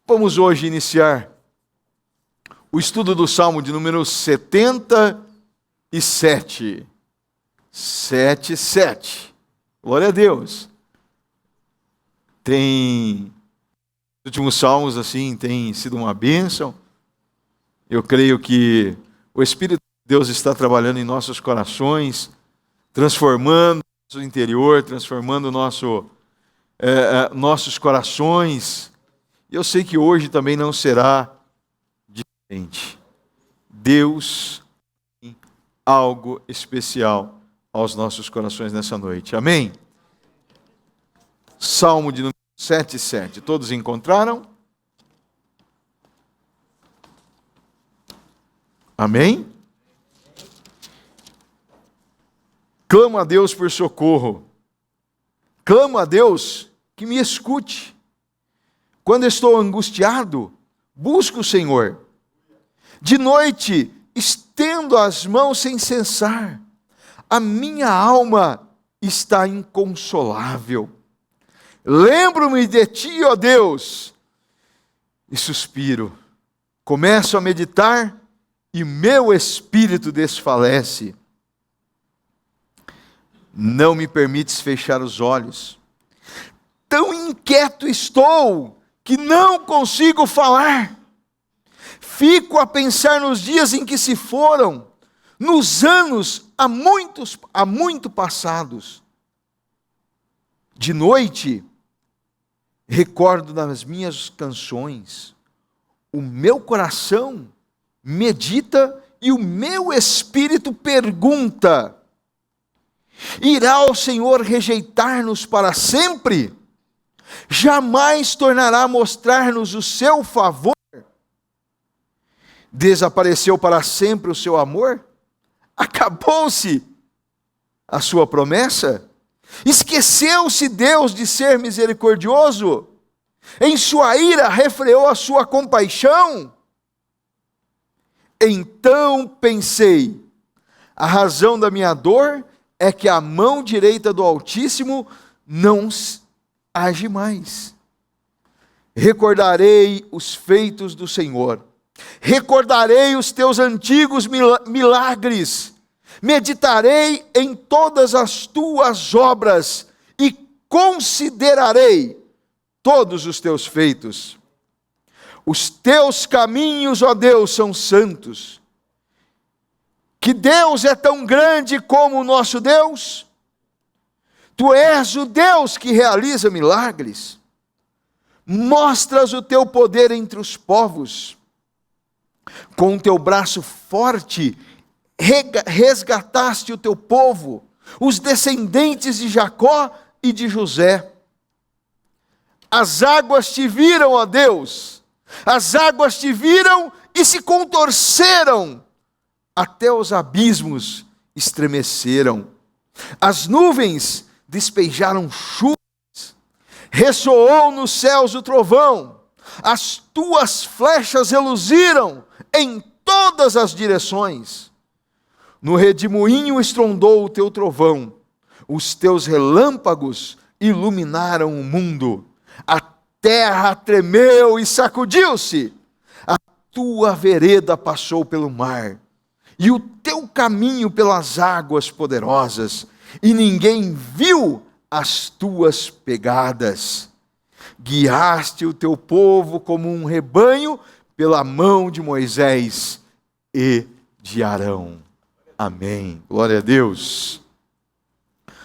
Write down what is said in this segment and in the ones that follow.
Vamos hoje iniciar o estudo do Salmo de número 77. 77. Glória a Deus. Os últimos salmos, assim, tem sido uma bênção. Eu creio que o Espírito de Deus está trabalhando em nossos corações, transformando o nosso interior, transformando nossos corações. E eu sei que hoje também não será diferente. Deus tem algo especial aos nossos corações nessa noite. Amém? Salmo de número 77. Todos encontraram? Amém? Clamo a Deus por socorro. Clamo a Deus que me escute. Quando estou angustiado, busco o Senhor. De noite, estendo as mãos sem cessar. A minha alma está inconsolável. Lembro-me de Ti, ó Deus, e suspiro. Começo a meditar e meu espírito desfalece. Não me permites fechar os olhos. Tão inquieto estou que não consigo falar. Fico a pensar nos dias em que se foram, nos anos há muito passados. De noite, recordo das minhas canções. O meu coração medita e o meu espírito pergunta: irá o Senhor rejeitar-nos para sempre? Jamais tornará a mostrar-nos o seu favor? Desapareceu para sempre o seu amor? Acabou-se a sua promessa? Esqueceu-se Deus de ser misericordioso? Em sua ira refreou a sua compaixão? Então pensei, a razão da minha dor é que a mão direita do Altíssimo não age mais. Recordarei os feitos do Senhor. Recordarei os teus antigos milagres. Meditarei em todas as tuas obras e considerarei todos os teus feitos. Os teus caminhos, ó Deus, são santos. Que Deus é tão grande como o nosso Deus? Tu és o Deus que realiza milagres. Mostras o teu poder entre os povos. Com o teu braço forte, resgataste o teu povo, os descendentes de Jacó e de José. As águas te viram, ó Deus. As águas te viram e se contorceram. Até os abismos estremeceram. As nuvens despejaram chuvas. Ressoou nos céus o trovão. As tuas flechas reluziram em todas as direções. No redemoinho estrondou o teu trovão. Os teus relâmpagos iluminaram o mundo. A terra tremeu e sacudiu-se. A tua vereda passou pelo mar. E o teu caminho pelas águas poderosas. E ninguém viu as tuas pegadas. Guiaste o teu povo como um rebanho pela mão de Moisés e de Arão. Amém. Glória a Deus.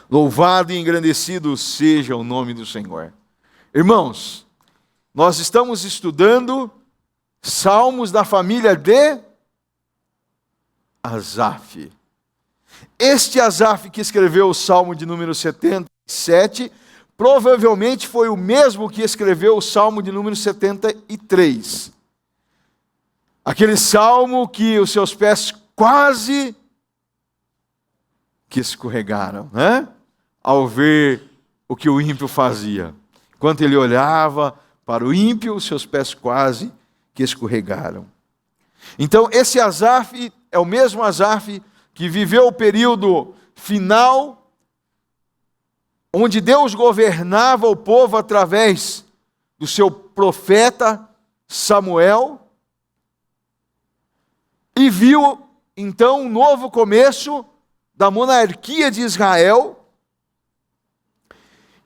Louvado e engrandecido seja o nome do Senhor. Irmãos, nós estamos estudando salmos da família de Asaf. Este Asaf que escreveu o salmo de número 77, provavelmente foi o mesmo que escreveu o salmo de número 73. Aquele salmo que os seus pés quase que escorregaram, né? Ao ver o que o ímpio fazia. Enquanto ele olhava para o ímpio, os seus pés quase que escorregaram. Então, esse Asaf é o mesmo Asaf que viveu o período final, onde Deus governava o povo através do seu profeta Samuel e viu então um novo começo da monarquia de Israel.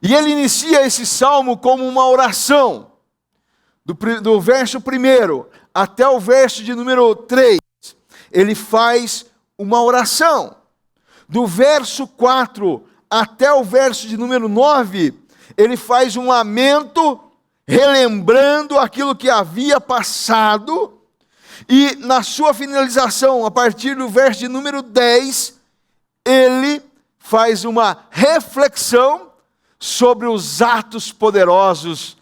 E ele inicia esse salmo como uma oração, do verso 1 até o verso de número 3. Ele faz uma oração. Do verso 4 até o verso de número 9, ele faz um lamento, relembrando aquilo que havia passado. E na sua finalização, a partir do verso de número 10, ele faz uma reflexão sobre os atos poderosos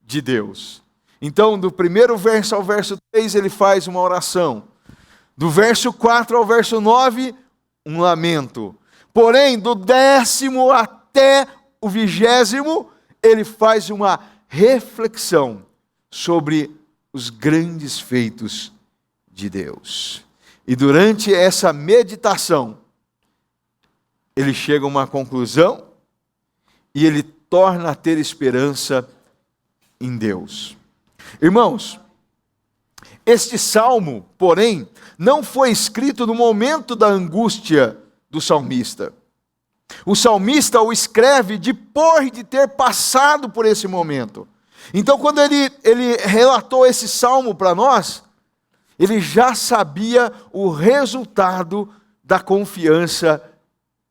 de Deus. Então, do primeiro verso ao verso 3, ele faz uma oração. Do verso 4 ao verso 9, um lamento. Porém, do 10º até o 20º, ele faz uma reflexão sobre os grandes feitos de Deus. E durante essa meditação, ele chega a uma conclusão e ele torna a ter esperança em Deus. Irmãos, este salmo, porém, não foi escrito no momento da angústia do salmista. O salmista o escreve depois de ter passado por esse momento. Então, quando ele relatou esse salmo para nós, ele já sabia o resultado da confiança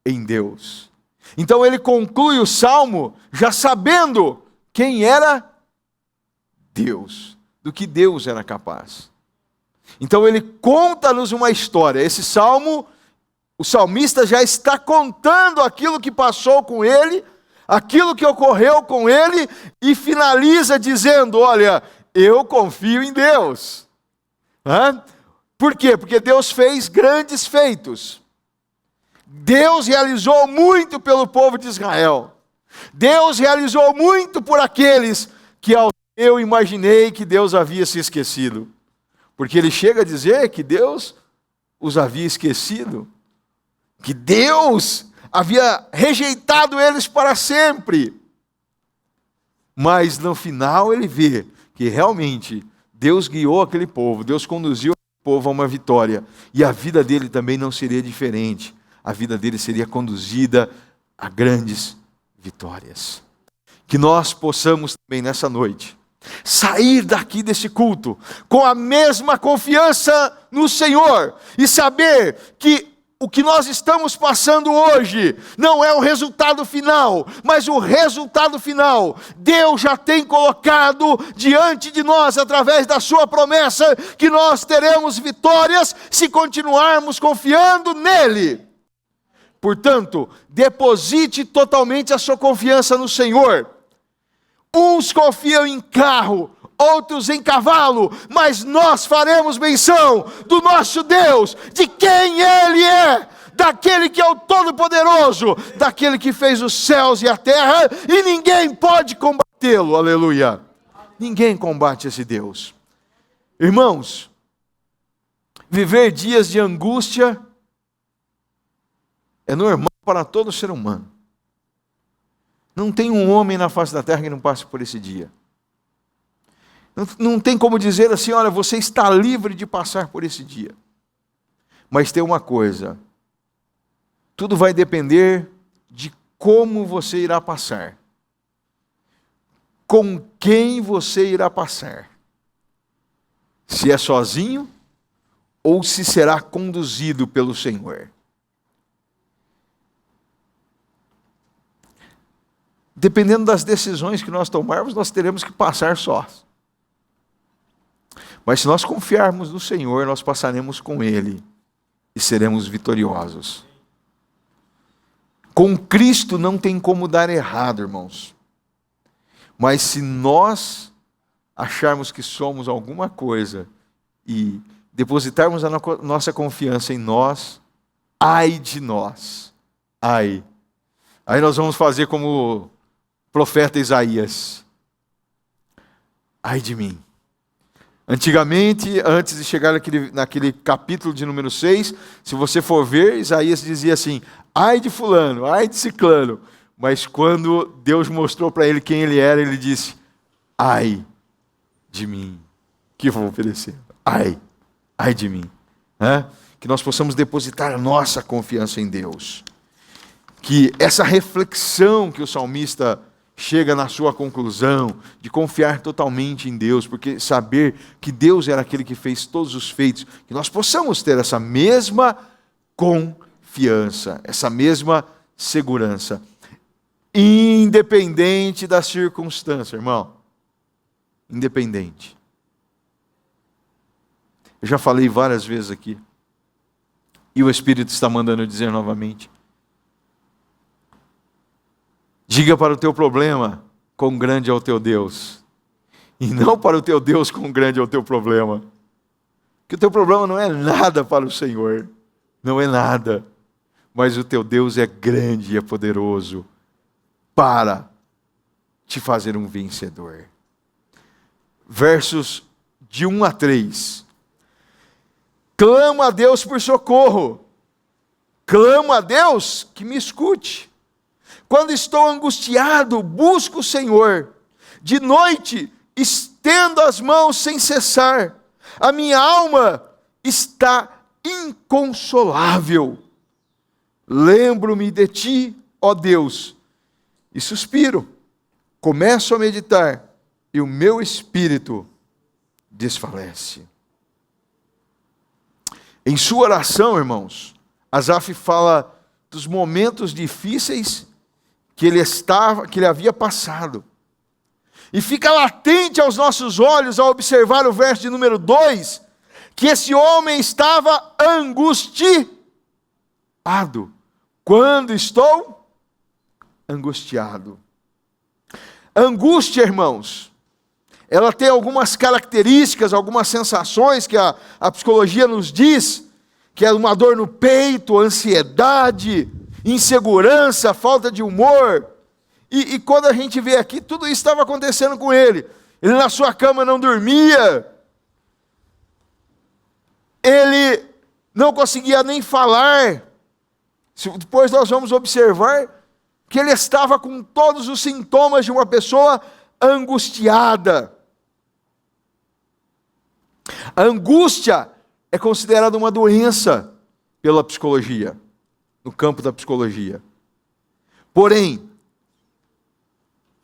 em Deus. Então, ele conclui o salmo já sabendo quem era Deus, do que Deus era capaz. Então, ele conta-nos uma história. Esse salmo, o salmista já está contando aquilo que passou com ele, aquilo que ocorreu com ele, e finaliza dizendo: olha, eu confio em Deus. Por quê? Porque Deus fez grandes feitos. Deus realizou muito pelo povo de Israel. Deus realizou muito por aqueles que eu imaginei que Deus havia se esquecido. Porque ele chega a dizer que Deus os havia esquecido, que Deus havia rejeitado eles para sempre. Mas no final ele vê que realmente Deus guiou aquele povo, Deus conduziu o povo a uma vitória. E a vida dele também não seria diferente. A vida dele seria conduzida a grandes vitórias. Que nós possamos também nessa noite sair daqui desse culto com a mesma confiança no Senhor e saber que o que nós estamos passando hoje não é o resultado final, mas o resultado final Deus já tem colocado diante de nós através da sua promessa, que nós teremos vitórias se continuarmos confiando nele. Portanto, deposite totalmente a sua confiança no Senhor. Uns confiam em carro, outros em cavalo, mas nós faremos menção do nosso Deus, de quem Ele é, daquele que é o Todo-Poderoso, daquele que fez os céus e a terra, e ninguém pode combatê-lo, aleluia. Ninguém combate esse Deus. Irmãos, viver dias de angústia é normal para todo ser humano. Não tem um homem na face da terra que não passe por esse dia. Não tem como dizer assim: olha, você está livre de passar por esse dia. Mas tem uma coisa: tudo vai depender de como você irá passar, com quem você irá passar, se é sozinho ou se será conduzido pelo Senhor. Dependendo das decisões que nós tomarmos, nós teremos que passar sós. Mas se nós confiarmos no Senhor, nós passaremos com Ele e seremos vitoriosos. Com Cristo não tem como dar errado, irmãos. Mas se nós acharmos que somos alguma coisa e depositarmos a nossa confiança em nós, ai de nós, ai. Aí nós vamos fazer como profeta Isaías: ai de mim. Antigamente, antes de chegar naquele capítulo de número 6, se você for ver, Isaías dizia assim: ai de fulano, ai de ciclano. Mas quando Deus mostrou para ele quem ele era, ele disse: ai de mim. que eu vou oferecer? Ai de mim. Que nós possamos depositar a nossa confiança em Deus. Que essa reflexão que o salmista chega na sua conclusão, de confiar totalmente em Deus, porque saber que Deus era aquele que fez todos os feitos, que nós possamos ter essa mesma confiança, essa mesma segurança, independente da circunstância, irmão. Independente. Eu já falei várias vezes aqui, e o Espírito está mandando eu dizer novamente. Diga para o teu problema, quão grande é o teu Deus. E não para o teu Deus, quão grande é o teu problema. Que o teu problema não é nada para o Senhor. Não é nada. Mas o teu Deus é grande e é poderoso para te fazer um vencedor. Versos de 1 a 3. Clamo a Deus por socorro. Clamo a Deus que me escute. Quando estou angustiado, busco o Senhor. De noite, estendo as mãos sem cessar. A minha alma está inconsolável. Lembro-me de ti, ó Deus, e suspiro. Começo a meditar, e o meu espírito desfalece. Em sua oração, irmãos, Asaf fala dos momentos difíceis que ele havia passado. E fica latente aos nossos olhos, ao observar o verso de número 2, que esse homem estava angustiado. Quando estou angustiado. Angústia, irmãos, ela tem algumas características, algumas sensações que a psicologia nos diz, que é uma dor no peito, ansiedade, insegurança, falta de humor. E quando a gente vê aqui, tudo isso estava acontecendo com ele. Ele na sua cama não dormia. Ele não conseguia nem falar. Depois nós vamos observar que ele estava com todos os sintomas de uma pessoa angustiada. A angústia é considerada uma doença pela psicologia, no campo da psicologia. Porém,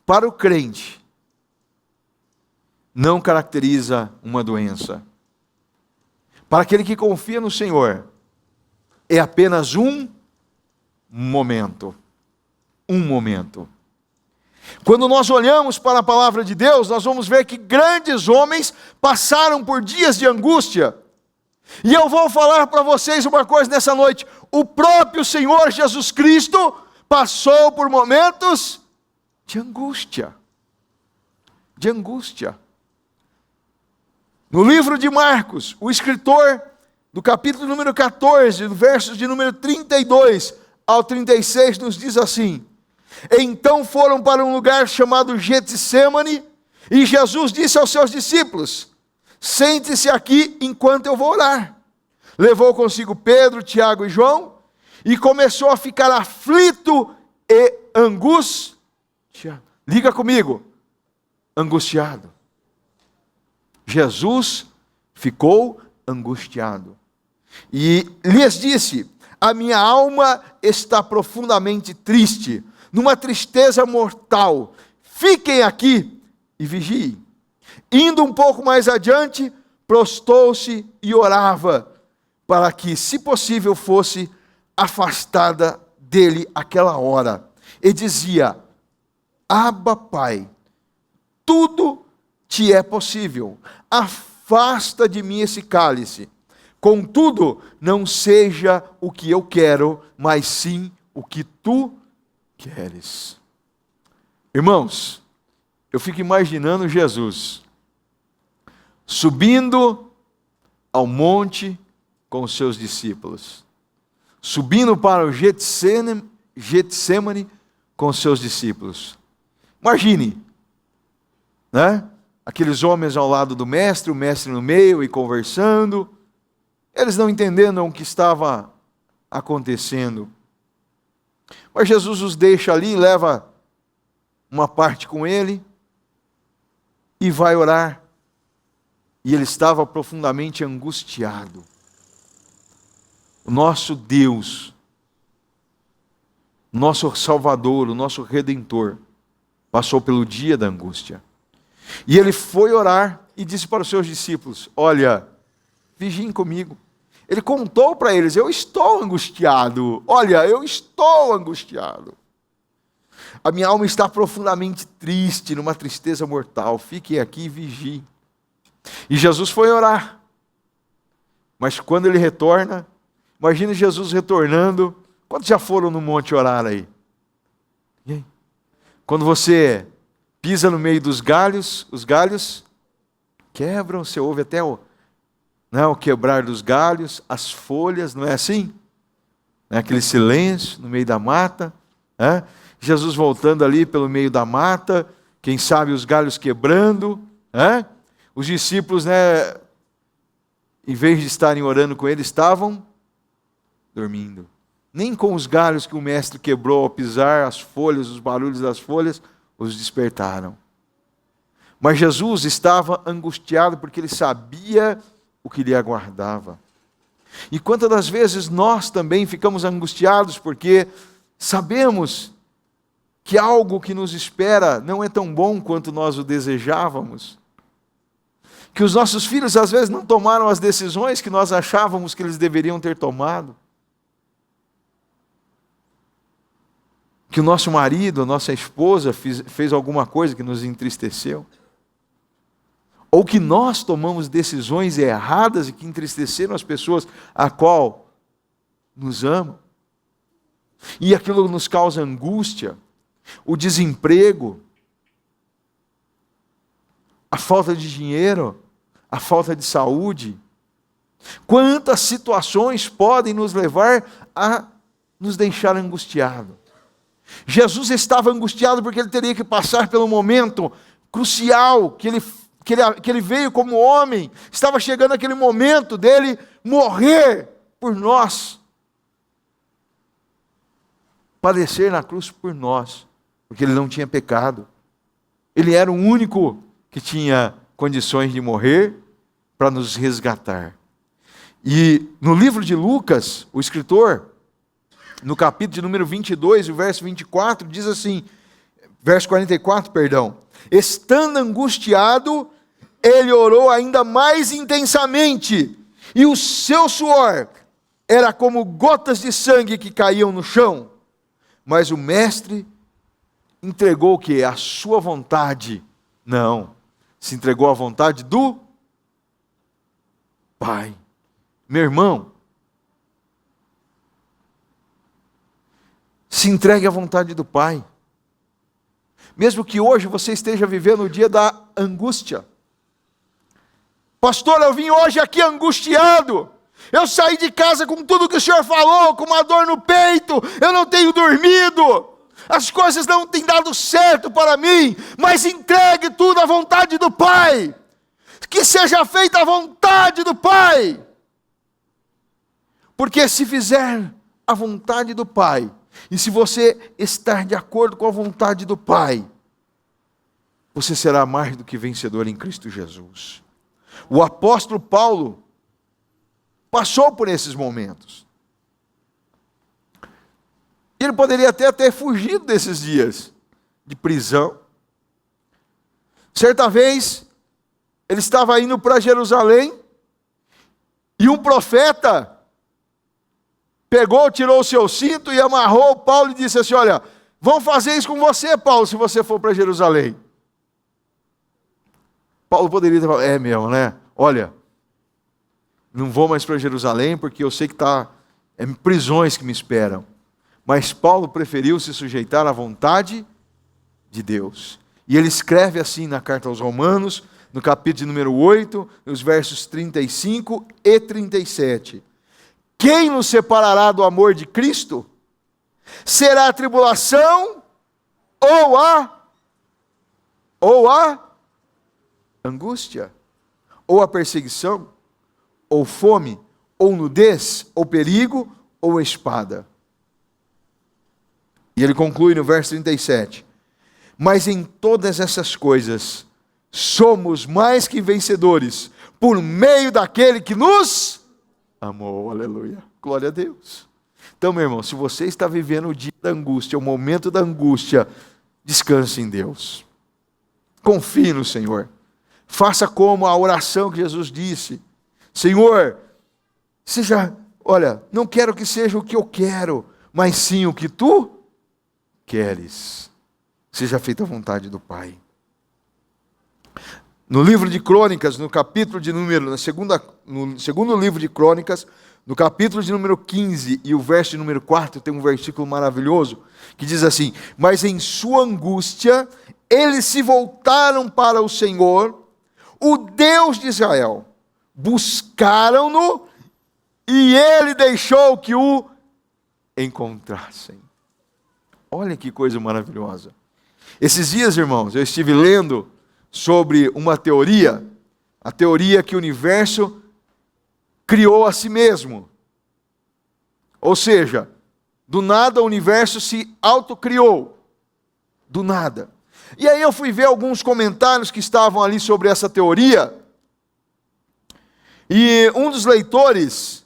para o crente, não caracteriza uma doença. Para aquele que confia no Senhor, é apenas um momento. Um momento. Quando nós olhamos para a palavra de Deus, nós vamos ver que grandes homens passaram por dias de angústia. E eu vou falar para vocês uma coisa nessa noite. O próprio Senhor Jesus Cristo passou por momentos de angústia. De angústia. No livro de Marcos, o escritor, do capítulo número 14, versos de número 32 ao 36, nos diz assim: então foram para um lugar chamado Getsêmani, e Jesus disse aos seus discípulos: sente-se aqui enquanto eu vou orar. Levou consigo Pedro, Tiago e João, e começou a ficar aflito e angustiado. Liga comigo. Angustiado. Jesus ficou angustiado. E lhes disse: a minha alma está profundamente triste, numa tristeza mortal. Fiquem aqui e vigiem. Indo um pouco mais adiante, prostou-se e orava, para que, se possível, fosse afastada dele aquela hora. E dizia: Abba, Pai, tudo te é possível. Afasta de mim esse cálice. Contudo, não seja o que eu quero, mas sim o que tu queres. Irmãos, eu fico imaginando Jesus subindo ao monte com os seus discípulos, subindo para o Getsêmani com os seus discípulos. Imagine, né? Aqueles homens ao lado do mestre, o mestre no meio e conversando, eles não entendendo o que estava acontecendo. Mas Jesus os deixa ali, leva uma parte com ele e vai orar. e ele estava profundamente angustiado. O nosso Deus, nosso Salvador, o nosso Redentor, passou pelo dia da angústia. E ele foi orar e disse para os seus discípulos: olha, vigiem comigo. Ele contou para eles: eu estou angustiado. Olha, eu estou angustiado. A minha alma está profundamente triste, numa tristeza mortal. Fiquem aqui e vigiem. E Jesus foi orar. Mas quando ele retorna, imagine Jesus retornando. Quantos já foram no monte orar aí? E aí? Quando você pisa no meio dos galhos, os galhos quebram, você ouve até o quebrar dos galhos, as folhas, não é assim? Aquele silêncio no meio da mata. Jesus voltando ali pelo meio da mata, quem sabe os galhos quebrando. Os discípulos, em vez de estarem orando com ele, estavam dormindo. Nem com os galhos que o mestre quebrou ao pisar, as folhas, os barulhos das folhas, os despertaram. Mas Jesus estava angustiado porque ele sabia o que lhe aguardava. E quantas das vezes nós também ficamos angustiados porque sabemos que algo que nos espera não é tão bom quanto nós o desejávamos. Que os nossos filhos às vezes não tomaram as decisões que nós achávamos que eles deveriam ter tomado. Que o nosso marido, a nossa esposa fez alguma coisa que nos entristeceu. Ou que nós tomamos decisões erradas e que entristeceram as pessoas a qual nos amam. E aquilo nos causa angústia, o desemprego, a falta de dinheiro, a falta de saúde. Quantas situações podem nos levar a nos deixar angustiados? Jesus estava angustiado porque ele teria que passar pelo momento crucial que ele veio como homem. Estava chegando aquele momento dele morrer por nós, padecer na cruz por nós, porque ele não tinha pecado. Ele era o único que tinha condições de morrer para nos resgatar. E no livro de Lucas, o escritor, no capítulo de número 22, o verso 24, diz assim, verso 44, perdão. Estando angustiado, ele orou ainda mais intensamente, e o seu suor era como gotas de sangue que caíam no chão. Mas o mestre entregou o quê? A sua vontade. Não, se entregou à vontade do Pai. Meu irmão, se entregue à vontade do Pai. Mesmo que hoje você esteja vivendo o dia da angústia. Pastor, eu vim hoje aqui angustiado. Eu saí de casa com tudo que o Senhor falou, com uma dor no peito. Eu não tenho dormido. As coisas não têm dado certo para mim. Mas entregue tudo à vontade do Pai. Que seja feita a vontade do Pai. Porque se fizer a vontade do Pai, e se você estar de acordo com a vontade do Pai, você será mais do que vencedor em Cristo Jesus. O apóstolo Paulo passou por esses momentos. Ele poderia até ter fugido desses dias de prisão. Certa vez, ele estava indo para Jerusalém, e um profeta pegou, tirou o seu cinto e amarrou Paulo e disse assim: olha, vão fazer isso com você, Paulo, se você for para Jerusalém. Paulo poderia ter falado: é mesmo, né? Olha, não vou mais para Jerusalém porque eu sei que é prisões que me esperam. Mas Paulo preferiu se sujeitar à vontade de Deus. E ele escreve assim na carta aos Romanos, no capítulo de número 8, nos versos 35 e 37. Quem nos separará do amor de Cristo? Será a tribulação ou a angústia, ou a perseguição, ou fome, ou nudez, ou perigo, ou espada. E ele conclui no verso 37. Mas em todas essas coisas somos mais que vencedores por meio daquele que nos amou. Aleluia. Glória a Deus. Então, meu irmão, se você está vivendo o dia da angústia, o momento da angústia, descanse em Deus. Confie no Senhor. Faça como a oração que Jesus disse. Senhor, não quero que seja o que eu quero, mas sim o que tu queres. Seja feita a vontade do Pai. No livro de Crônicas, no segundo livro de Crônicas, no capítulo de número 15 e o verso de número 4, tem um versículo maravilhoso, que diz assim: mas em sua angústia, eles se voltaram para o Senhor, o Deus de Israel, buscaram-no, e ele deixou que o encontrassem. Olha que coisa maravilhosa. Esses dias, irmãos, eu estive lendo sobre uma teoria, a teoria que o universo criou a si mesmo. Ou seja, do nada o universo se autocriou. Do nada. E aí eu fui ver alguns comentários que estavam ali sobre essa teoria, e um dos leitores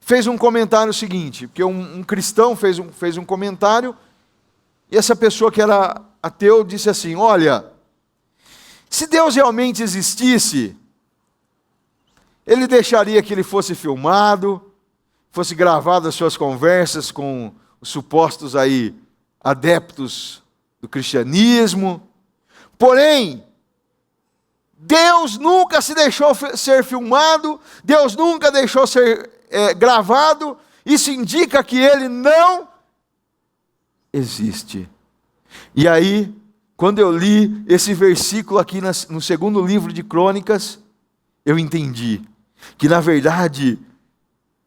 fez um comentário seguinte, porque um cristão fez um comentário, e essa pessoa que era ateu disse assim: olha, se Deus realmente existisse, ele deixaria que ele fosse filmado, fosse gravado as suas conversas com os supostos aí adeptos do cristianismo. Porém, Deus nunca se deixou ser filmado, Deus nunca deixou ser gravado. Isso indica que ele não existe. E aí, quando eu li esse versículo aqui no segundo livro de Crônicas, eu entendi que, na verdade,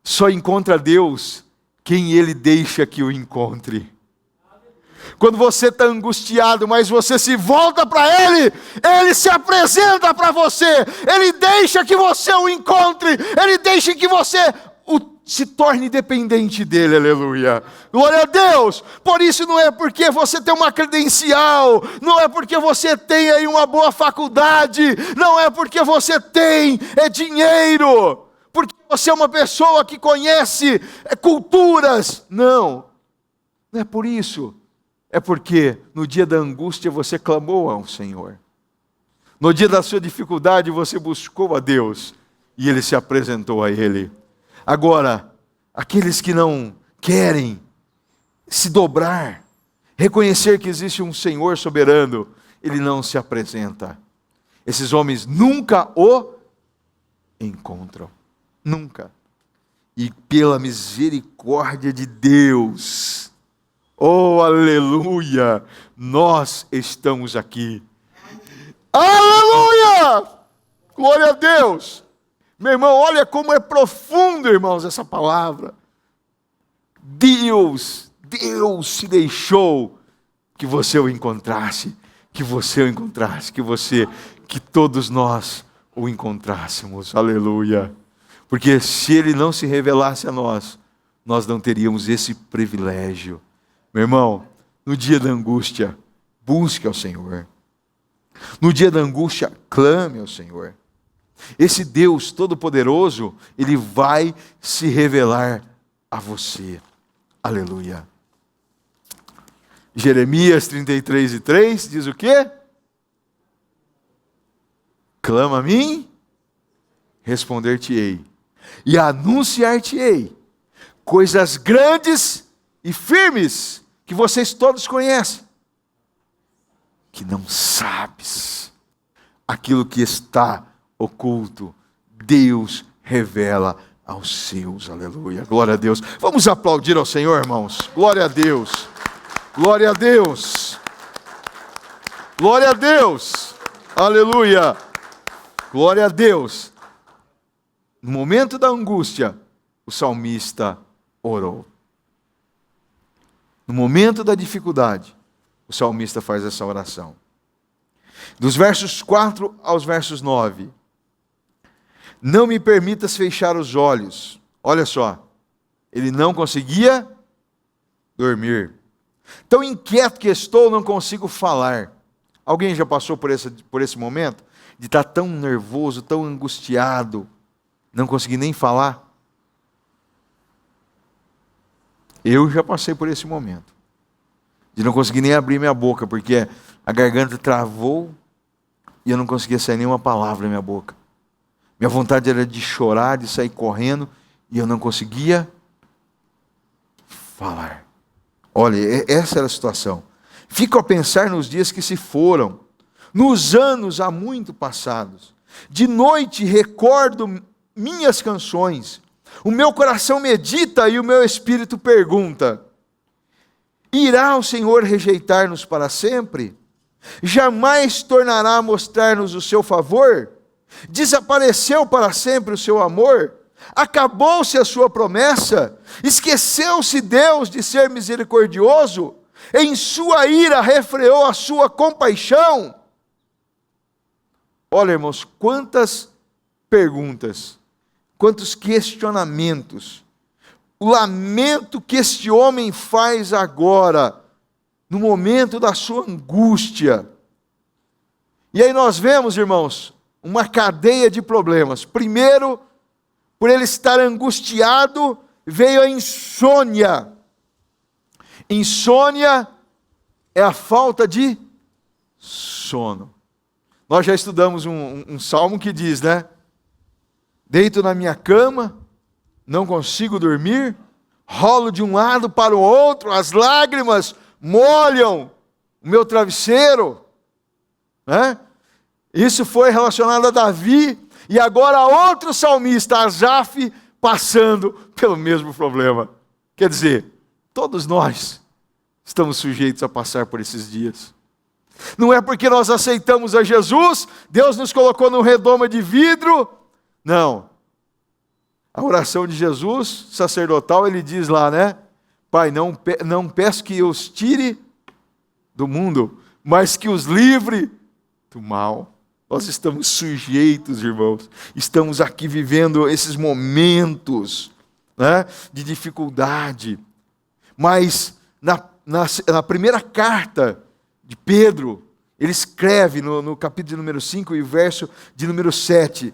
só encontra Deus quem Ele deixa que o encontre. Quando você está angustiado, mas você se volta para Ele, Ele se apresenta para você, Ele deixa que você o encontre, Ele deixa que você se torne dependente dEle, aleluia. Glória a Deus. Por isso não é porque você tem uma credencial, não é porque você tem aí uma boa faculdade, não é porque você tem dinheiro, porque você é uma pessoa que conhece culturas, não é por isso. É porque no dia da angústia você clamou ao Senhor. No dia da sua dificuldade você buscou a Deus e Ele se apresentou a Ele. Agora, aqueles que não querem se dobrar, reconhecer que existe um Senhor soberano, Ele não se apresenta. Esses homens nunca o encontram. Nunca. E pela misericórdia de Deus, oh, aleluia, nós estamos aqui. Aleluia! Glória a Deus! Meu irmão, olha como é profundo, irmãos, essa palavra. Deus se deixou que você o encontrasse, que todos nós o encontrássemos. Aleluia! Porque se Ele não se revelasse a nós, nós não teríamos esse privilégio. Meu irmão, no dia da angústia, busque ao Senhor. No dia da angústia, clame ao Senhor. Esse Deus Todo-Poderoso, Ele vai se revelar a você. Aleluia. Jeremias 33:3 diz o quê? Clama a mim, responder-te-ei, e anunciar-te-ei coisas grandes e firmes que vocês todos conhecem, que não sabes. Aquilo que está oculto, Deus revela aos seus. Aleluia. Glória a Deus. Vamos aplaudir ao Senhor, irmãos. Glória a Deus. Glória a Deus. Glória a Deus. Aleluia. Glória a Deus. No momento da angústia, o salmista orou. No momento da dificuldade, o salmista faz essa oração. Dos versos 4 aos versos 9. Não me permitas fechar os olhos. Olha só, ele não conseguia dormir. Tão inquieto que estou, não consigo falar. Alguém já passou por esse momento? de estar tão nervoso, tão angustiado, não conseguir nem falar? Eu já passei por esse momento, de não conseguir nem abrir minha boca, porque a garganta travou e eu não conseguia sair nenhuma palavra da minha boca. Minha vontade era de chorar, de sair correndo, e eu não conseguia falar. Olha, essa era a situação. Fico a pensar nos dias que se foram, nos anos há muito passados. De noite recordo minhas canções, o meu coração medita e o meu espírito pergunta: irá o Senhor rejeitar-nos para sempre? Jamais tornará a mostrar-nos o seu favor? Desapareceu para sempre o seu amor? Acabou-se a sua promessa? Esqueceu-se Deus de ser misericordioso? Em sua ira refreou a sua compaixão? Olha, irmãos, quantas perguntas, quantos questionamentos. O lamento que este homem faz agora, no momento da sua angústia. E aí nós vemos, irmãos, uma cadeia de problemas. Primeiro, por ele estar angustiado, veio a insônia. Insônia é a falta de sono. Nós já estudamos um salmo que diz, né? Deito na minha cama, não consigo dormir, rolo de um lado para o outro, as lágrimas molham o meu travesseiro. Né? Isso foi relacionado a Davi, e agora outro salmista, Asaf, passando pelo mesmo problema. Quer dizer, todos nós estamos sujeitos a passar por esses dias. Não é porque nós aceitamos a Jesus, Deus nos colocou num redoma de vidro. Não. A oração de Jesus, sacerdotal, ele diz lá, né? Pai, não peço que os tire do mundo, mas que os livre do mal. Nós estamos sujeitos, irmãos. Estamos aqui vivendo esses momentos, né, de dificuldade. Mas na primeira carta de Pedro, ele escreve no capítulo de número 5 e verso de número 7,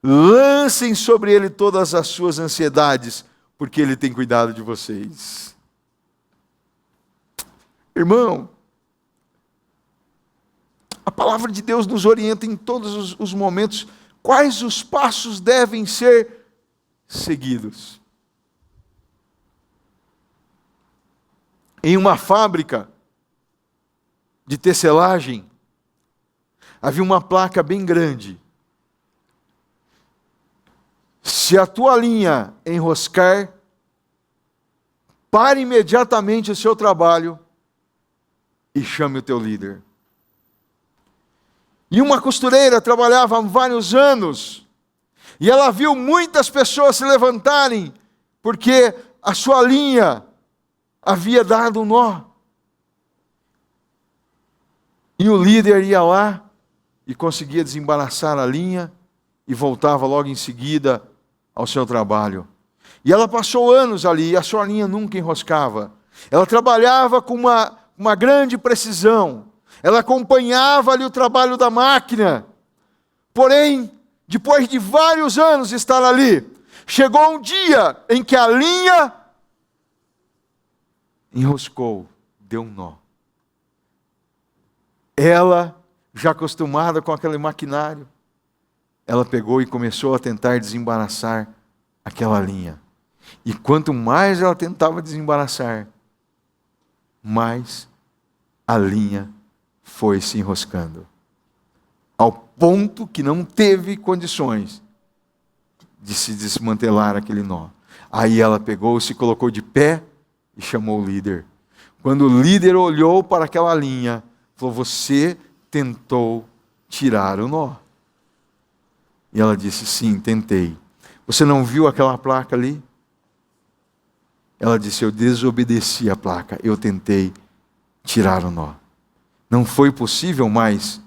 lancem sobre ele todas as suas ansiedades, porque ele tem cuidado de vocês. Irmão, a palavra de Deus nos orienta em todos os momentos quais os passos devem ser seguidos. Em uma fábrica de tecelagem, havia uma placa bem grande. Se a tua linha enroscar, pare imediatamente o seu trabalho e chame o teu líder. E uma costureira trabalhava há vários anos, e ela viu muitas pessoas se levantarem, porque a sua linha havia dado um nó. E o líder ia lá e conseguia desembaraçar a linha e voltava logo em seguida ao seu trabalho. E ela passou anos ali e a sua linha nunca enroscava. Ela trabalhava com uma grande precisão. Ela acompanhava ali o trabalho da máquina. Porém, depois de vários anos estar ali, chegou um dia em que a linha enroscou, deu um nó. Ela, já acostumada com aquele maquinário, ela pegou e começou a tentar desembaraçar aquela linha. E quanto mais ela tentava desembaraçar, mais a linha foi se enroscando. Ao ponto que não teve condições de se desmantelar aquele nó. Aí ela pegou, se colocou de pé e chamou o líder. Quando o líder olhou para aquela linha, falou: você tentou tirar o nó. E ela disse: sim, tentei. Você não viu aquela placa ali? Ela disse: eu desobedeci a placa, eu tentei tirar o nó. Não foi possível mais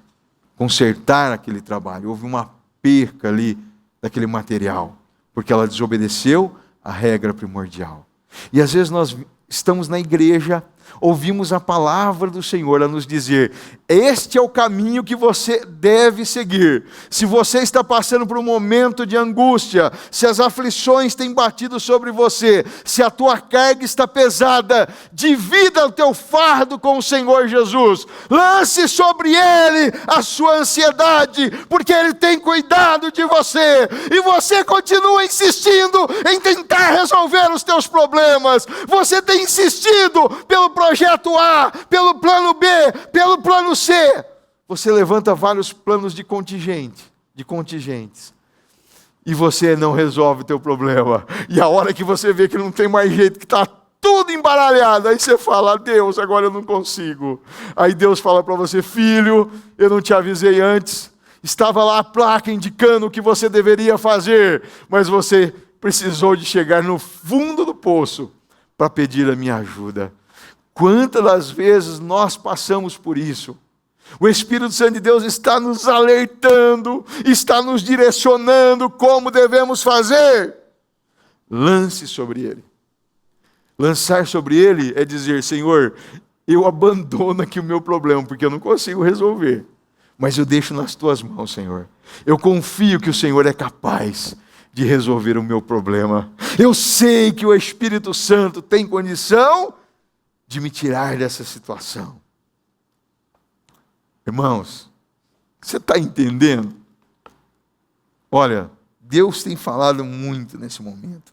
consertar aquele trabalho. Houve uma perca ali daquele material, porque ela desobedeceu a regra primordial. E às vezes nós estamos na igreja, ouvimos a palavra do Senhor a nos dizer: este é o caminho que você deve seguir. Se você está passando por um momento de angústia, se as aflições têm batido sobre você, se a tua carga está pesada, divida o teu fardo com o Senhor Jesus. Lance sobre Ele a sua ansiedade, porque Ele tem cuidado de você. E você continua insistindo em tentar resolver os teus problemas. Você tem insistido pelo projeto A, pelo plano B, pelo plano C. Você levanta vários planos de contingentes. E você não resolve o teu problema. E a hora que você vê que não tem mais jeito, que está tudo embaralhado, aí você fala: Deus, agora eu não consigo. Aí Deus fala para você: filho, eu não te avisei antes. Estava lá a placa indicando o que você deveria fazer, mas você precisou de chegar no fundo do poço para pedir a minha ajuda. Quantas das vezes nós passamos por isso? O Espírito Santo de Deus está nos alertando, está nos direcionando como devemos fazer. Lance sobre Ele. Lançar sobre Ele é dizer: Senhor, eu abandono aqui o meu problema, porque eu não consigo resolver. Mas eu deixo nas Tuas mãos, Senhor. Eu confio que o Senhor é capaz de resolver o meu problema. Eu sei que o Espírito Santo tem condição de me tirar dessa situação. Irmãos, você está entendendo? Olha, Deus tem falado muito nesse momento.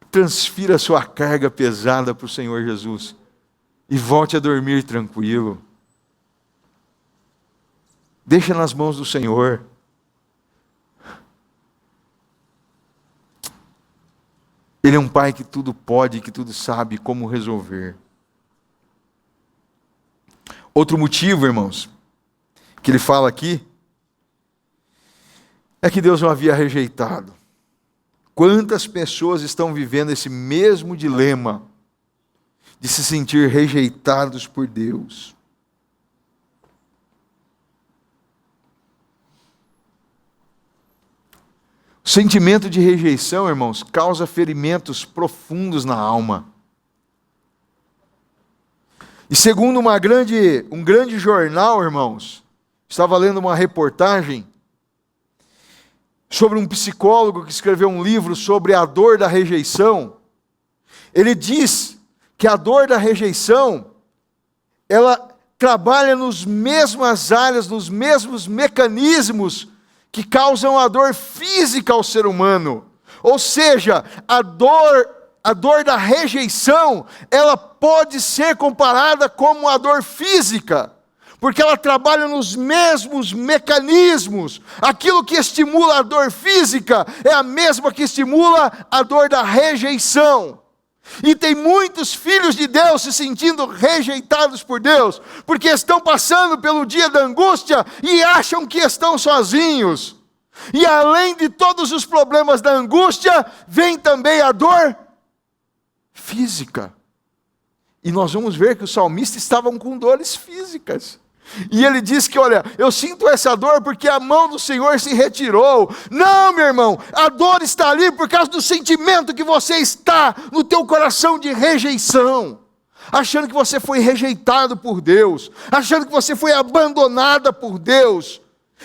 Transfira a sua carga pesada para o Senhor Jesus e volte a dormir tranquilo. Deixa nas mãos do Senhor. Ele é um Pai que tudo pode, que tudo sabe como resolver. Outro motivo, irmãos, que ele fala aqui, é que Deus não havia rejeitado. Quantas pessoas estão vivendo esse mesmo dilema de se sentir rejeitados por Deus? O sentimento de rejeição, irmãos, causa ferimentos profundos na alma. E segundo um grande jornal, irmãos, estava lendo uma reportagem sobre um psicólogo que escreveu um livro sobre a dor da rejeição. Ele diz que a dor da rejeição, ela trabalha nas mesmas áreas, nos mesmos mecanismos que causam a dor física ao ser humano. Ou seja, a dor da rejeição, ela pode ser comparada como a dor física, porque ela trabalha nos mesmos mecanismos. Aquilo que estimula a dor física é a mesma que estimula a dor da rejeição. E tem muitos filhos de Deus se sentindo rejeitados por Deus, porque estão passando pelo dia da angústia e acham que estão sozinhos. E além de todos os problemas da angústia, vem também a dor física. E nós vamos ver que os salmistas estavam com dores físicas. E ele diz que, olha, eu sinto essa dor porque a mão do Senhor se retirou. Não, meu irmão, a dor está ali por causa do sentimento que você está no teu coração de rejeição. Achando que você foi rejeitado por Deus. Achando que você foi abandonada por Deus.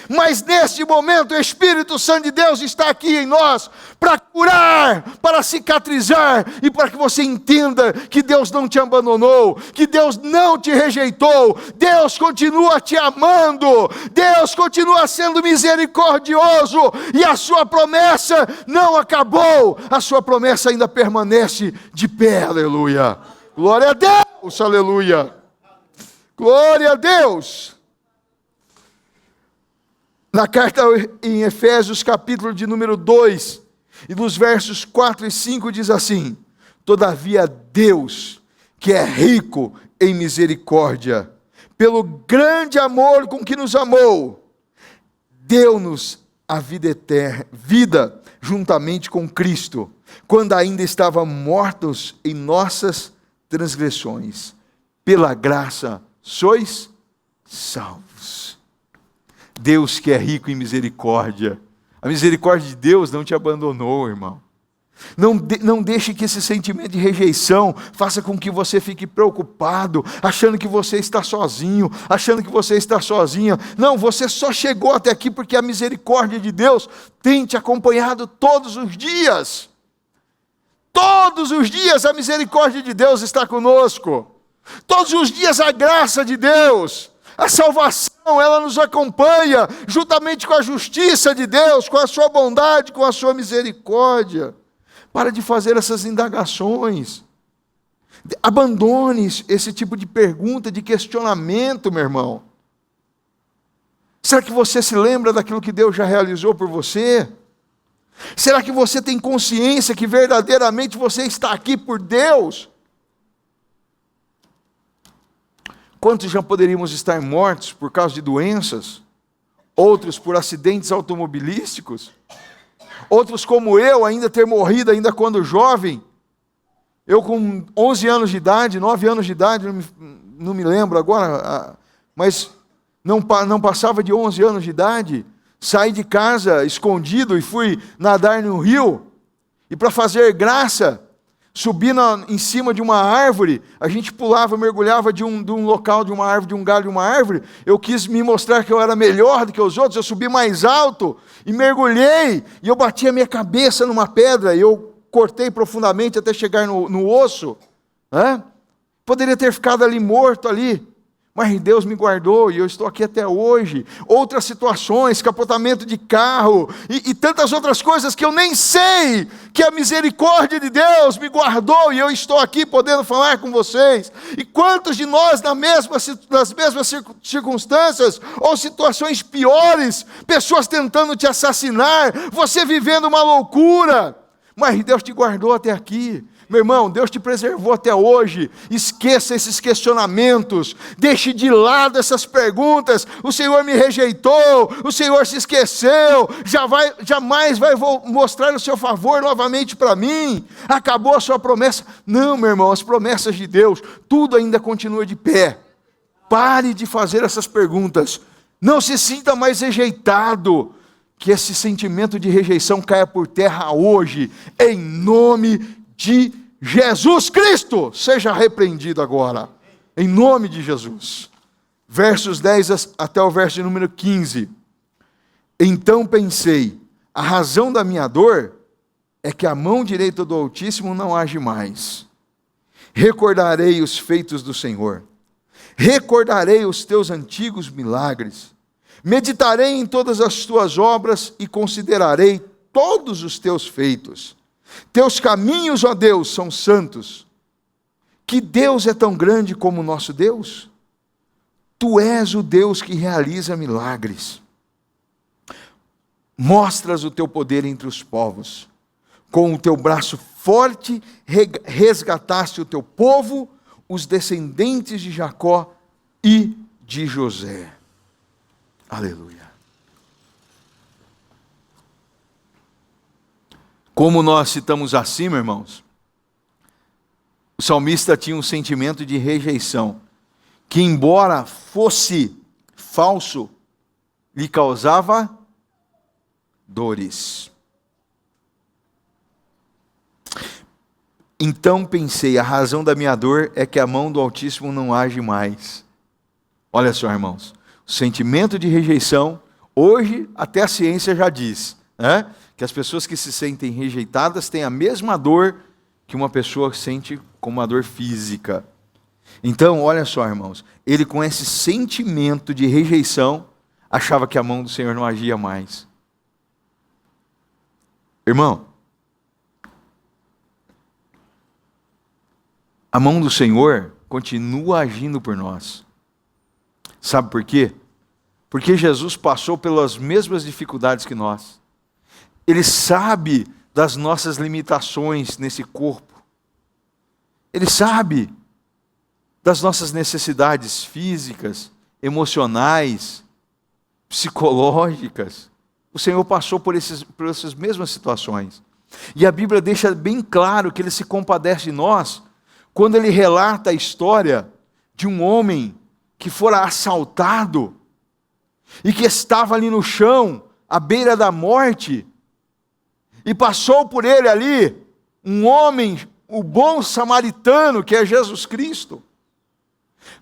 Mas neste momento o Espírito Santo de Deus está aqui em nós para curar, para cicatrizar e para que você entenda que Deus não te abandonou, que Deus não te rejeitou, Deus continua te amando, Deus continua sendo misericordioso e a sua promessa não acabou, a sua promessa ainda permanece de pé, aleluia. Glória a Deus, aleluia. Glória a Deus. Na carta em Efésios, capítulo de número 2, e nos versos 4 e 5 diz assim: todavia Deus, que é rico em misericórdia, pelo grande amor com que nos amou, deu-nos a vida eterna, vida juntamente com Cristo, quando ainda estávamos mortos em nossas transgressões. Pela graça sois salvos. Deus que é rico em misericórdia. A misericórdia de Deus não te abandonou, irmão. Não deixe que esse sentimento de rejeição faça com que você fique preocupado, achando que você está sozinho, achando que você está sozinha. Não, você só chegou até aqui porque a misericórdia de Deus tem te acompanhado todos os dias. Todos os dias a misericórdia de Deus está conosco. Todos os dias a graça de Deus, a salvação, ela nos acompanha, juntamente com a justiça de Deus, com a sua bondade, com a sua misericórdia. Para de fazer essas indagações. Abandone esse tipo de pergunta, de questionamento, meu irmão. Será que você se lembra daquilo que Deus já realizou por você? Será que você tem consciência que verdadeiramente você está aqui por Deus? Quantos já poderíamos estar mortos por causa de doenças? Outros por acidentes automobilísticos? Outros como eu, ainda ter morrido ainda quando jovem. Eu com 11 anos de idade, 9 anos de idade, não me lembro agora, mas não passava de 11 anos de idade, saí de casa escondido e fui nadar no rio, e para fazer graça, subi em cima de uma árvore, a gente pulava, mergulhava de um local, de uma árvore, de um galho de uma árvore, eu quis me mostrar que eu era melhor do que os outros, eu subi mais alto, e mergulhei, e eu bati a minha cabeça numa pedra, e eu cortei profundamente até chegar no osso, poderia ter ficado ali morto ali, mas Deus me guardou e eu estou aqui até hoje. Outras situações, capotamento de carro e tantas outras coisas que eu nem sei, que a misericórdia de Deus me guardou e eu estou aqui podendo falar com vocês. E quantos de nós nas mesmas circunstâncias ou situações piores, pessoas tentando te assassinar, você vivendo uma loucura, mas Deus te guardou até aqui. Meu irmão, Deus te preservou até hoje. Esqueça esses questionamentos. Deixe de lado essas perguntas. O Senhor me rejeitou. O Senhor se esqueceu. Jamais vai mostrar o seu favor novamente para mim. Acabou a sua promessa. Não, meu irmão, as promessas de Deus, tudo ainda continua de pé. Pare de fazer essas perguntas. Não se sinta mais rejeitado. Que esse sentimento de rejeição caia por terra hoje. Em nome de Jesus Cristo, seja repreendido agora, em nome de Jesus. Versos 10 até o verso número 15. Então pensei, a razão da minha dor é que a mão direita do Altíssimo não age mais. Recordarei os feitos do Senhor, recordarei os teus antigos milagres, meditarei em todas as tuas obras e considerarei todos os teus feitos. Teus caminhos, ó Deus, são santos. Que Deus é tão grande como o nosso Deus? Tu és o Deus que realiza milagres. Mostras o teu poder entre os povos. Com o teu braço forte, resgataste o teu povo, os descendentes de Jacó e de José. Aleluia. Como nós citamos acima, irmãos, o salmista tinha um sentimento de rejeição, que embora fosse falso, lhe causava dores. Então pensei, a razão da minha dor é que a mão do Altíssimo não age mais. Olha só, irmãos, o sentimento de rejeição, hoje até a ciência já diz, que as pessoas que se sentem rejeitadas têm a mesma dor que uma pessoa sente como uma dor física. Então, olha só, irmãos, ele com esse sentimento de rejeição, achava que a mão do Senhor não agia mais. Irmão, a mão do Senhor continua agindo por nós. Sabe por quê? Porque Jesus passou pelas mesmas dificuldades que nós. Ele sabe das nossas limitações nesse corpo. Ele sabe das nossas necessidades físicas, emocionais, psicológicas. O Senhor passou por essas mesmas situações. E a Bíblia deixa bem claro que Ele se compadece de nós quando Ele relata a história de um homem que fora assaltado e que estava ali no chão, à beira da morte, e passou por ele ali um homem, o bom samaritano, que é Jesus Cristo,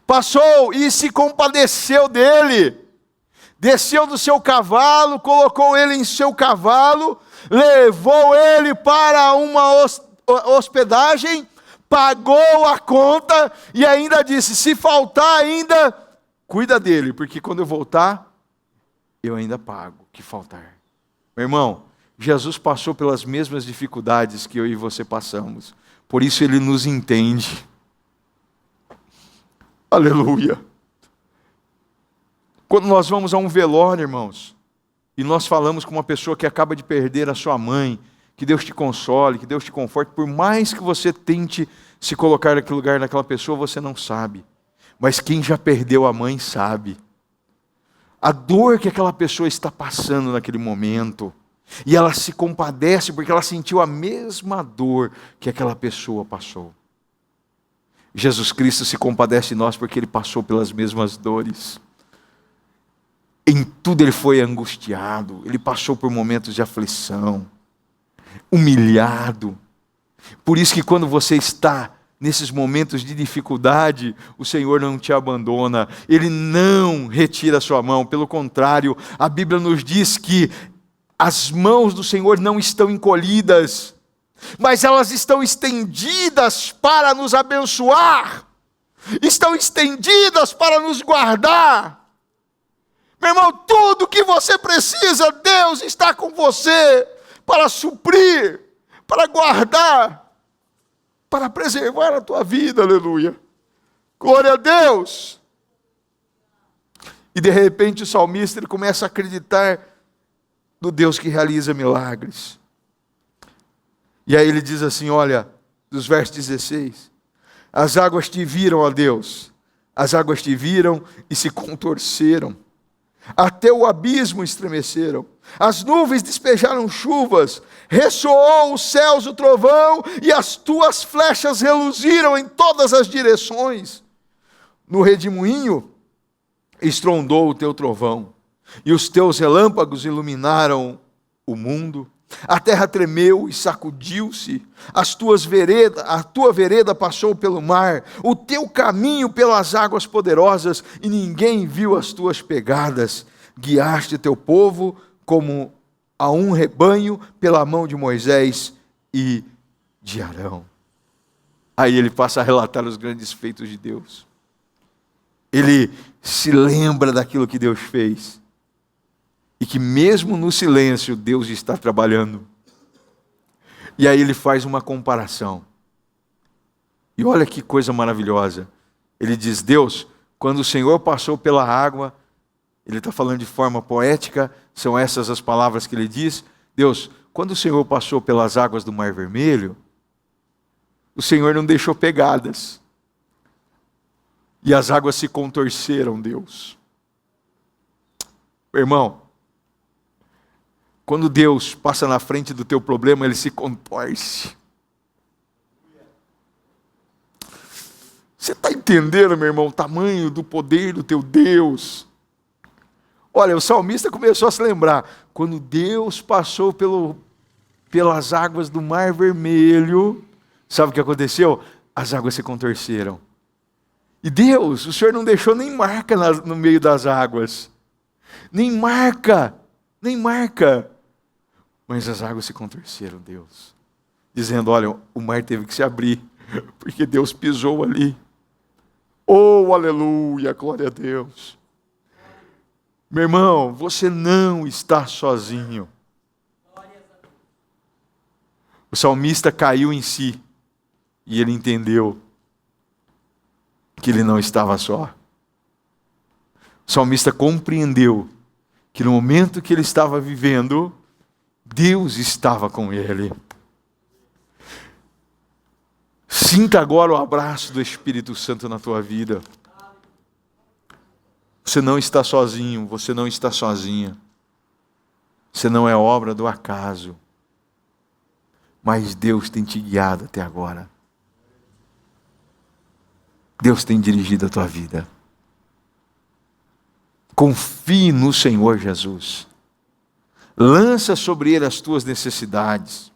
passou e se compadeceu dele, desceu do seu cavalo, colocou ele em seu cavalo, levou ele para uma hospedagem, pagou a conta e ainda disse: se faltar ainda, cuida dele, porque quando eu voltar, eu ainda pago o que faltar. Meu irmão, Jesus passou pelas mesmas dificuldades que eu e você passamos, por isso ele nos entende. Aleluia. Quando nós vamos a um velório, irmãos, e nós falamos com uma pessoa que acaba de perder a sua mãe, que Deus te console, que Deus te conforte, por mais que você tente se colocar naquele lugar daquela pessoa, você não sabe. Mas quem já perdeu a mãe sabe. A dor que aquela pessoa está passando naquele momento. E ela se compadece porque ela sentiu a mesma dor que aquela pessoa passou. Jesus Cristo se compadece de nós porque Ele passou pelas mesmas dores. Em tudo Ele foi angustiado. Ele passou por momentos de aflição. Humilhado. Por isso que quando você está nesses momentos de dificuldade, o Senhor não te abandona. Ele não retira a sua mão. Pelo contrário, a Bíblia nos diz que as mãos do Senhor não estão encolhidas, mas elas estão estendidas para nos abençoar, estão estendidas para nos guardar. Meu irmão, tudo que você precisa, Deus está com você para suprir, para guardar, para preservar a tua vida, aleluia. Glória a Deus. E de repente o salmista ele começa a acreditar no Deus que realiza milagres. E aí ele diz assim, olha, dos versos 16, as águas te viram, ó Deus, as águas te viram e se contorceram, até o abismo estremeceram, as nuvens despejaram chuvas, ressoou os céus o trovão, e as tuas flechas reluziram em todas as direções. No redemoinho estrondou o teu trovão, e os teus relâmpagos iluminaram o mundo. A terra tremeu e sacudiu-se, a tua vereda passou pelo mar, o teu caminho pelas águas poderosas, e ninguém viu as tuas pegadas. Guiaste teu povo como a um rebanho pela mão de Moisés e de Arão. Aí ele passa a relatar os grandes feitos de Deus. Ele se lembra daquilo que Deus fez. E que mesmo no silêncio, Deus está trabalhando. E aí ele faz uma comparação. E olha que coisa maravilhosa. Ele diz, Deus, quando o Senhor passou pela água, ele está falando de forma poética, são essas as palavras que ele diz. Deus, quando o Senhor passou pelas águas do Mar Vermelho, o Senhor não deixou pegadas. E as águas se contorceram, Deus. Irmão, quando Deus passa na frente do teu problema, Ele se contorce. Você está entendendo, meu irmão, o tamanho do poder do teu Deus? Olha, o salmista começou a se lembrar, quando Deus passou pelas águas do Mar Vermelho, sabe o que aconteceu? As águas se contorceram. E Deus, o Senhor não deixou nem marca no meio das águas. Nem marca. Mas as águas se contorceram, Deus. Dizendo, olha, o mar teve que se abrir, porque Deus pisou ali. Oh, aleluia, glória a Deus. Meu irmão, você não está sozinho. O salmista caiu em si, e ele entendeu que ele não estava só. O salmista compreendeu que no momento que ele estava vivendo, Deus estava com ele. Sinta agora o abraço do Espírito Santo na tua vida. Você não está sozinho, você não está sozinha. Você não é obra do acaso. Mas Deus tem te guiado até agora. Deus tem dirigido a tua vida. Confie no Senhor Jesus. Lança sobre Ele as tuas necessidades.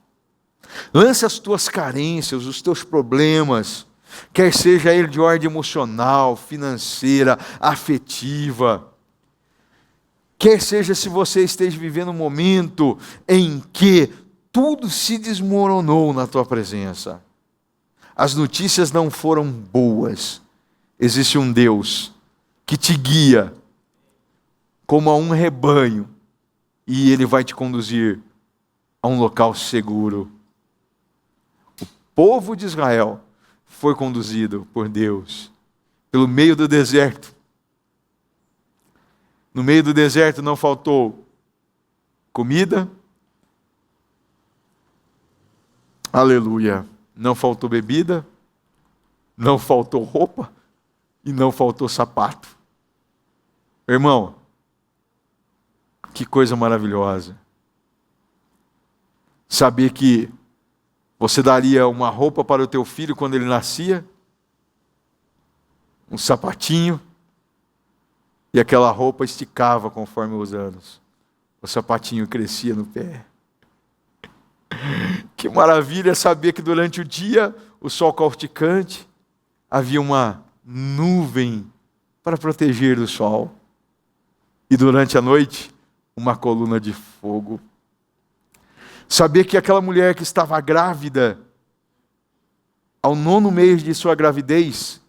Lance as tuas carências, os teus problemas, quer seja ele de ordem emocional, financeira, afetiva. Quer seja se você esteja vivendo um momento em que tudo se desmoronou na tua presença. As notícias não foram boas. Existe um Deus que te guia como a um rebanho e Ele vai te conduzir a um local seguro. O povo de Israel foi conduzido por Deus pelo meio do deserto. No meio do deserto não faltou comida, aleluia, não faltou bebida, não faltou roupa e não faltou sapato. Irmão, que coisa maravilhosa. Saber que você daria uma roupa para o teu filho quando ele nascia, um sapatinho, e aquela roupa esticava conforme os anos. O sapatinho crescia no pé. Que maravilha saber que durante o dia, o sol causticante, havia uma nuvem para proteger do sol. E durante a noite, uma coluna de fogo. Saber que aquela mulher que estava grávida, ao 9º mês de sua gravidez,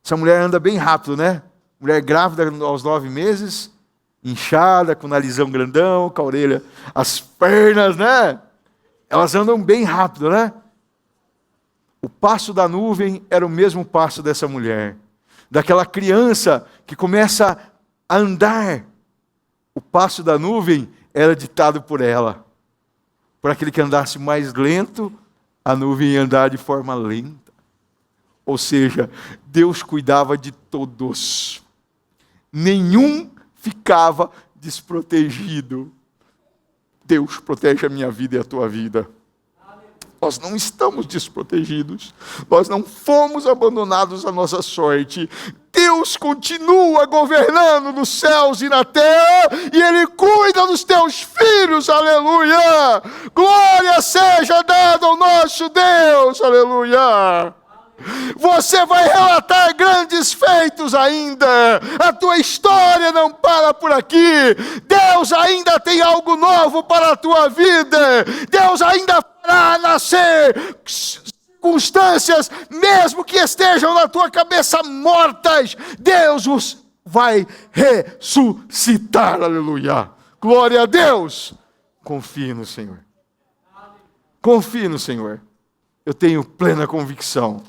essa mulher anda bem rápido, né? Mulher grávida aos 9 meses, inchada, com o narizão grandão, com a orelha, as pernas, né? Elas andam bem rápido, né? O passo da nuvem era o mesmo passo dessa mulher. Daquela criança que começa a andar. O passo da nuvem era ditado por ela. Por aquele que andasse mais lento, a nuvem ia andar de forma lenta. Ou seja, Deus cuidava de todos. Nenhum ficava desprotegido. Deus protege a minha vida e a tua vida. Nós não estamos desprotegidos. Nós não fomos abandonados à nossa sorte. Deus continua governando nos céus e na terra, e Ele cuida dos teus filhos, aleluia! Glória seja dada ao nosso Deus, aleluia! Você vai relatar grandes feitos ainda. A tua história não para por aqui. Deus ainda tem algo novo para a tua vida. Deus ainda fará nascer circunstâncias, mesmo que estejam na tua cabeça mortas. Deus os vai ressuscitar, aleluia. Glória a Deus. Confie no Senhor. Confie no Senhor. Eu tenho plena convicção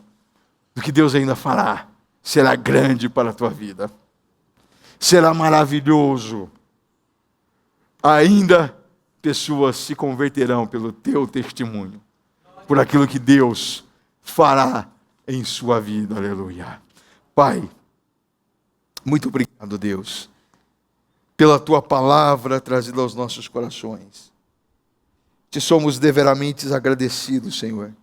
do que Deus ainda fará. Será grande para a tua vida. Será maravilhoso. Ainda pessoas se converterão pelo teu testemunho. Por aquilo que Deus fará em sua vida. Aleluia. Pai, muito obrigado, Deus, pela tua palavra trazida aos nossos corações. Te somos deveramente agradecidos, Senhor,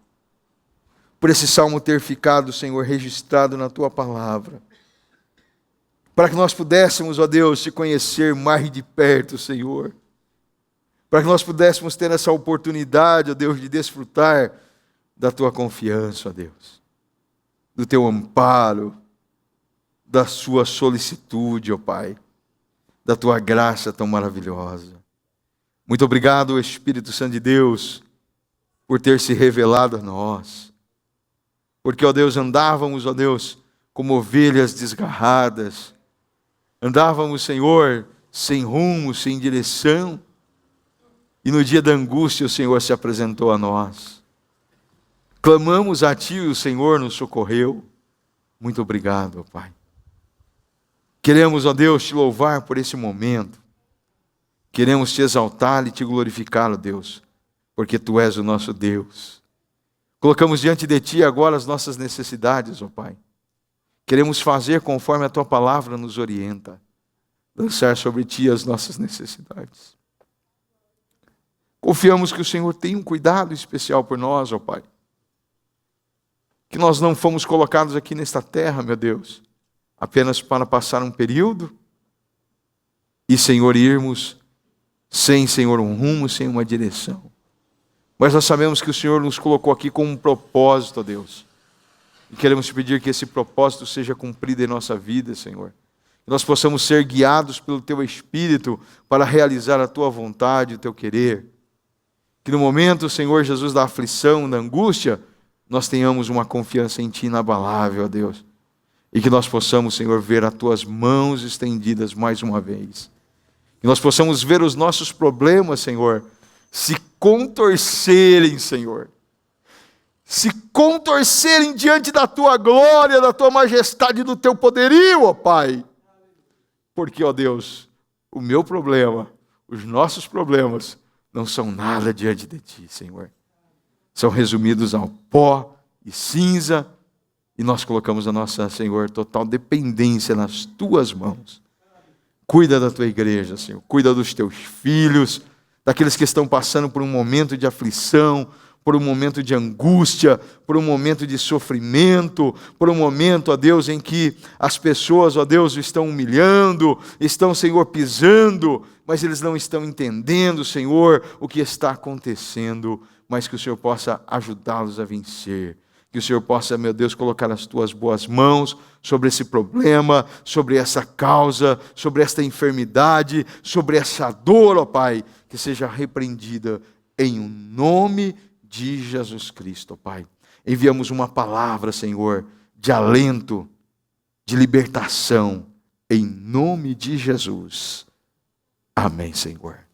por esse salmo ter ficado, Senhor, registrado na tua palavra. Para que nós pudéssemos, ó Deus, te conhecer mais de perto, Senhor. Para que nós pudéssemos ter essa oportunidade, ó Deus, de desfrutar da tua confiança, ó Deus. Do teu amparo, da sua solicitude, ó Pai. Da tua graça tão maravilhosa. Muito obrigado, Espírito Santo de Deus, por ter se revelado a nós. Porque, ó Deus, andávamos, ó Deus, como ovelhas desgarradas. Andávamos, Senhor, sem rumo, sem direção. E no dia da angústia o Senhor se apresentou a nós. Clamamos a Ti e o Senhor nos socorreu. Muito obrigado, ó Pai. Queremos, ó Deus, Te louvar por esse momento. Queremos Te exaltar e Te glorificar, ó Deus, porque Tu és o nosso Deus. Colocamos diante de Ti agora as nossas necessidades, ó Pai. Queremos fazer conforme a Tua palavra nos orienta. Lançar sobre Ti as nossas necessidades. Confiamos que o Senhor tem um cuidado especial por nós, ó Pai. Que nós não fomos colocados aqui nesta terra, meu Deus, apenas para passar um período e, Senhor, irmos sem, Senhor, um rumo, sem uma direção. Mas nós sabemos que o Senhor nos colocou aqui com um propósito, ó Deus. E queremos te pedir que esse propósito seja cumprido em nossa vida, Senhor. Que nós possamos ser guiados pelo Teu Espírito para realizar a Tua vontade, o Teu querer. Que no momento, Senhor Jesus, da aflição, da angústia, nós tenhamos uma confiança em Ti inabalável, ó Deus. E que nós possamos, Senhor, ver as Tuas mãos estendidas mais uma vez. Que nós possamos ver os nossos problemas, Senhor, se contorcerem, Senhor. Se contorcerem diante da Tua glória, da Tua majestade, do Teu poderio, ó Pai. Porque, ó Deus, o meu problema, os nossos problemas, não são nada diante de Ti, Senhor. São resumidos ao pó e cinza, e nós colocamos a nossa, Senhor, total dependência nas Tuas mãos. Cuida da Tua igreja, Senhor. Cuida dos Teus filhos, daqueles que estão passando por um momento de aflição, por um momento de angústia, por um momento de sofrimento, por um momento, ó Deus, em que as pessoas, ó Deus, estão humilhando, estão, Senhor, pisando, mas eles não estão entendendo, Senhor, o que está acontecendo, mas que o Senhor possa ajudá-los a vencer. Que o Senhor possa, meu Deus, colocar as Tuas boas mãos sobre esse problema, sobre essa causa, sobre esta enfermidade, sobre essa dor, ó Pai, que seja repreendida em nome de Jesus Cristo, ó Pai. Enviamos uma palavra, Senhor, de alento, de libertação, em nome de Jesus. Amém, Senhor.